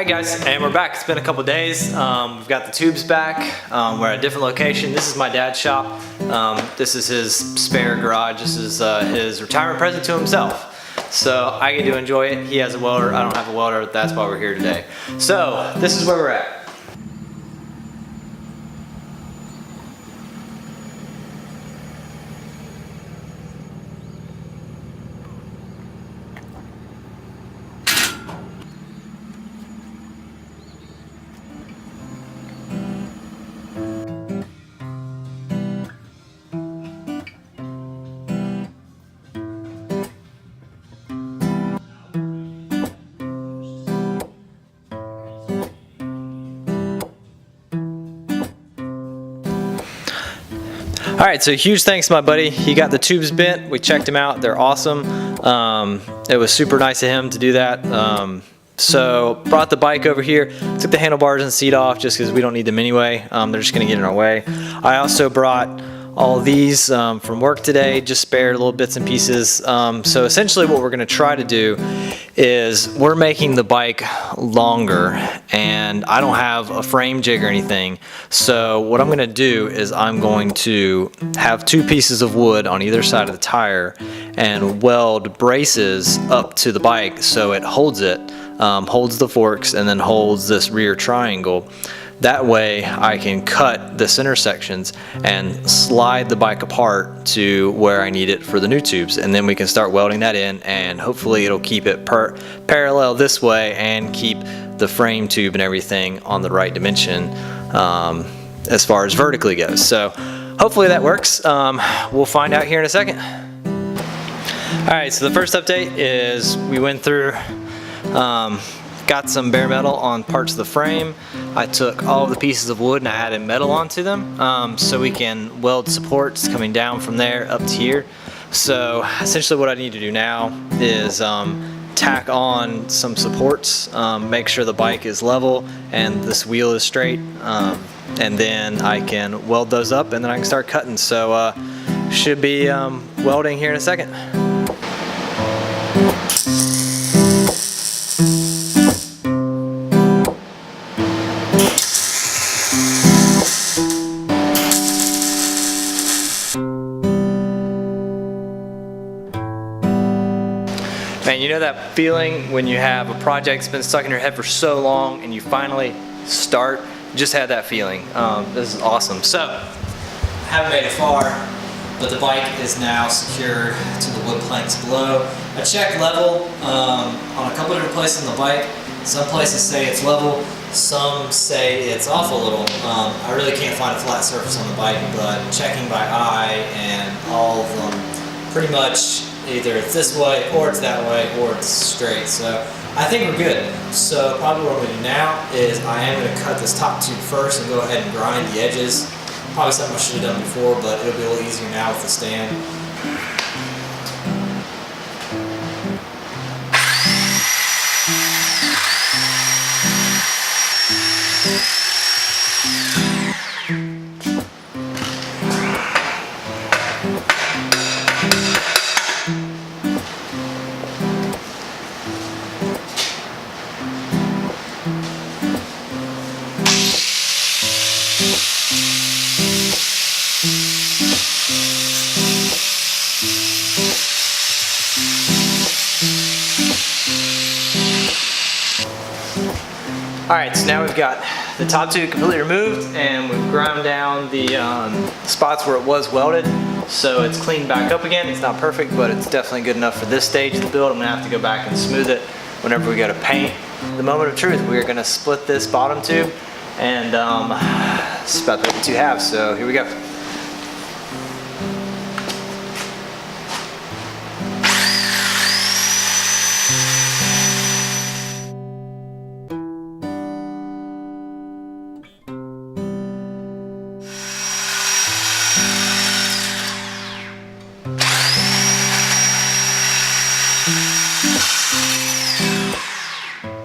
Alright guys, and we're back. It's been a couple days. We've got the tubes back. We're at a different location. This is my dad's shop. This is his spare garage. This is his retirement present to himself. So I get to enjoy it. He has a welder. I don't have a welder. That's why we're here today. So this is where we're at. Alright, so huge thanks to my buddy. He got the tubes bent. We checked them out. They're awesome. It was super nice of him to do that. So brought the bike over here, took the handlebars and seat off just because we don't need them anyway. They're just going to get in our way. I also brought all these from work today, just spared little bits and pieces. So essentially what we're going to try to do is we're making the bike longer, and I don't have a frame jig or anything. So what I'm going to do is I'm going to have two pieces of wood on either side of the tire and weld braces up to the bike so it holds it, holds the forks, and then holds this rear triangle. That way I can cut the center sections and slide the bike apart to where I need it for the new tubes, and then we can start welding that in, and hopefully it'll keep it parallel this way and keep the frame tube and everything on the right dimension as far as vertically goes. So hopefully that works. We'll find out here in a second. Alright, so the first update is we went through got some bare metal on parts of the frame. I took all of the pieces of wood and I added metal onto them so we can weld supports coming down from there up to here. So essentially what I need to do now is tack on some supports, make sure the bike is level and this wheel is straight, and then I can weld those up and then I can start cutting. So should be welding here in a second. Man, you know that feeling when you have a project that's been stuck in your head for so long and you finally start? Just had that feeling. This is awesome. So, I haven't made it far, but the bike is now secured to the wood planks below. I checked level on a couple different places on the bike. Some places say it's level, some say it's off a little. I really can't find a flat surface on the bike, but checking by eye and all of them, pretty much either it's this way, or it's that way, or it's straight. So I think we're good. So probably what I'm going to do now is I am going to cut this top tube first and go ahead and grind the edges. Probably something I should have done before, but it'll be a little easier now with the stand. Alright, so now we've got the top tube completely removed and we've ground down the spots where it was welded. So it's cleaned back up again. It's not perfect, but it's definitely good enough for this stage of the build. I'm going to have to go back and smooth it whenever we go to paint. The moment of truth, we're going to split this bottom tube and it's about the two halves, so here we go.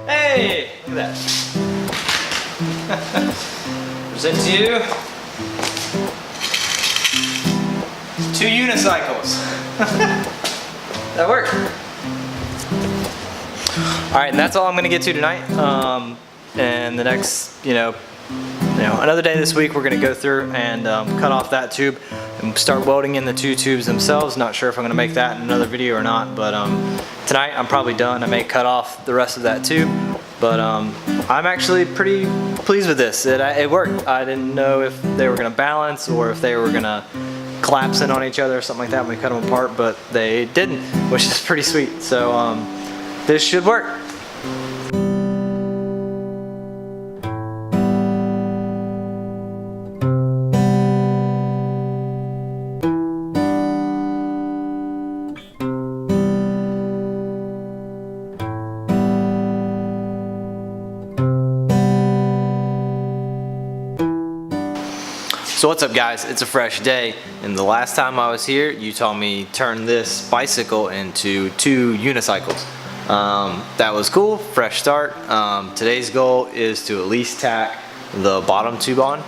Hey, look at that. Present to you 2 unicycles. That worked. Alright, and that's all I'm going to get to tonight. and the next, another day this week, we're gonna go through and cut off that tube and start welding in the two tubes themselves. Not sure if I'm gonna make that in another video or not, but tonight I'm probably done. I may cut off the rest of that tube, but I'm actually pretty pleased with this. It worked. I didn't know if they were gonna balance or if they were gonna collapse in on each other or something like that when we cut them apart, but they didn't, which is pretty sweet. So this should work. So what's up, guys? It's a fresh day, and the last time I was here you told me turn this bicycle into 2 unicycles. That was cool, fresh start. Today's goal is to at least tack the bottom tube on,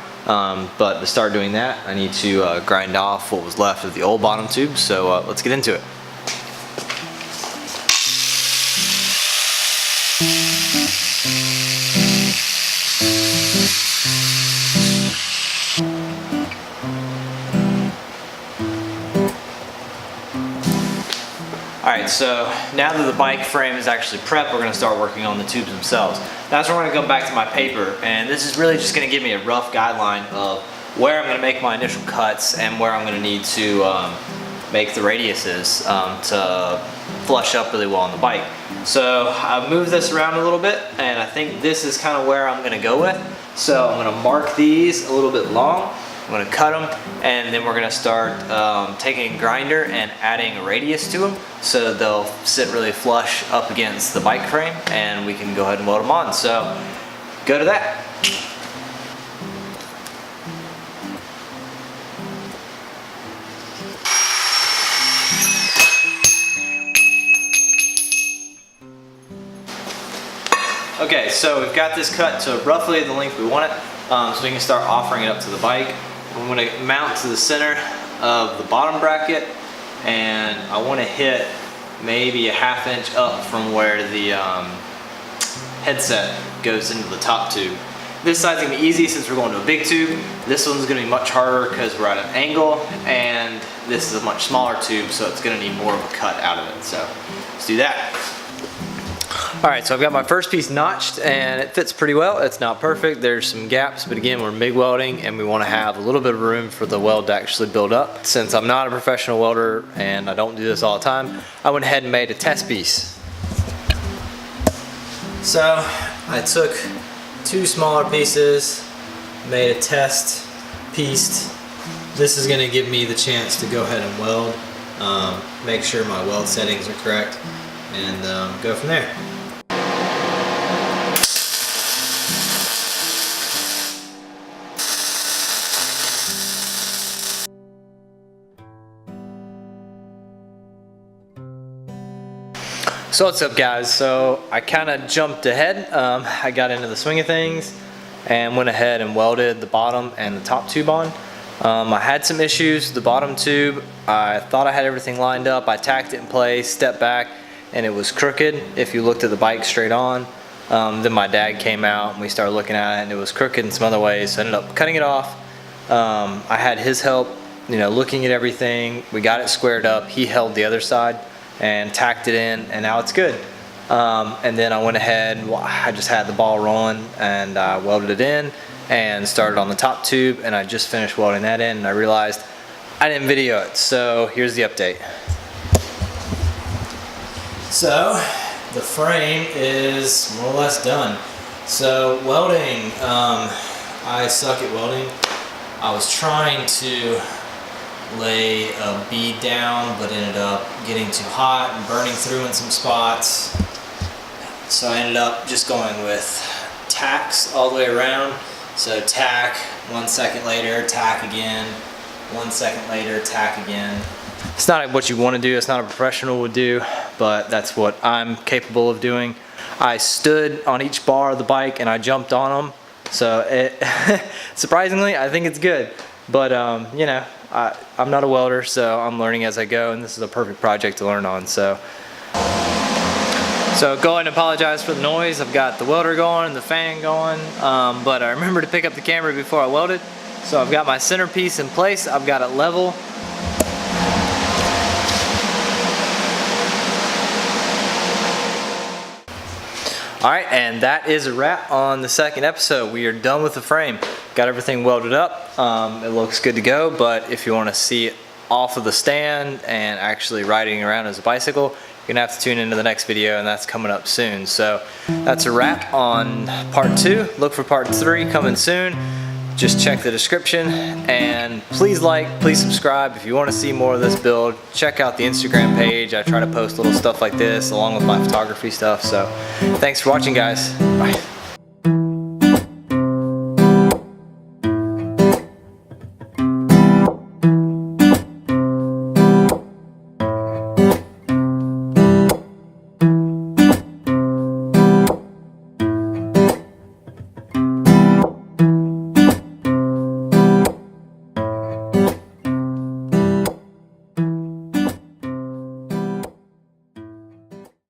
but to start doing that I need to grind off what was left of the old bottom tube, so let's get into it. Alright, so now that the bike frame is actually prepped, we're going to start working on the tubes themselves. That's where we're going to go back to my paper, and this is really just going to give me a rough guideline of where I'm going to make my initial cuts and where I'm going to need to make the radiuses to flush up really well on the bike. So I've moved this around a little bit, and I think this is kind of where I'm going to go with. So I'm going to mark these a little bit long. I'm going to cut them, and then we're going to start taking a grinder and adding a radius to them so they'll sit really flush up against the bike frame, and we can go ahead and weld them on. So go to that. Okay, so we've got this cut to roughly the length we want it, so we can start offering it up to the bike. I'm going to mount to the center of the bottom bracket, and I want to hit maybe a ½ inch up from where the headset goes into the top tube. This side's going to be easy since we're going to a big tube. This one's going to be much harder because we're at an angle, and this is a much smaller tube, so it's going to need more of a cut out of it. So let's do that. Alright, so I've got my first piece notched, and it fits pretty well. It's not perfect, there's some gaps, but again, we're MIG welding and we want to have a little bit of room for the weld to actually build up. Since I'm not a professional welder and I don't do this all the time, I went ahead and made a test piece. So I took 2 smaller pieces, made a test piece. This is going to give me the chance to go ahead and weld, make sure my weld settings are correct, and go from there. So what's up, guys? So I kind of jumped ahead. I got into the swing of things and went ahead and welded the bottom and the top tube on. I had some issues. The bottom tube, I thought I had everything lined up. I tacked it in place, stepped back, and it was crooked if you looked at the bike straight on. Then my dad came out and we started looking at it, and it was crooked in some other ways, so I ended up cutting it off. I had his help, looking at everything. We got it squared up. He held the other side and tacked it in, and now it's good. And then I went ahead, I just had the ball rolling, and I welded it in and started on the top tube, and I just finished welding that in, and I realized I didn't video it. So here's the update. So the frame is more or less done. So welding, I suck at welding. I was trying to lay a bead down, but ended up getting too hot and burning through in some spots. So I ended up just going with tacks all the way around. So tack, 1 second later, tack again, 1 second later, tack again. It's not what you want to do, it's not a professional would do, but that's what I'm capable of doing. I stood on each bar of the bike and I jumped on them. So surprisingly, I think it's good. But I'm not a welder, so I'm learning as I go, and this is a perfect project to learn on. So So go ahead and apologize for the noise. I've got the welder going, the fan going, but I remember to pick up the camera before I welded. So I've got my centerpiece in place, I've got it level. Alright, and that is a wrap on the second episode. We are done with the frame. Got everything welded up. It looks good to go, but if you want to see it off of the stand and actually riding around as a bicycle, you're gonna have to tune into the next video, and that's coming up soon. So that's a wrap on part 2. Look for part 3 coming soon. Just check the description, and please like, please subscribe if you want to see more of this build. Check out the Instagram page. I try to post little stuff like this along with my photography stuff. So thanks for watching, guys. Bye.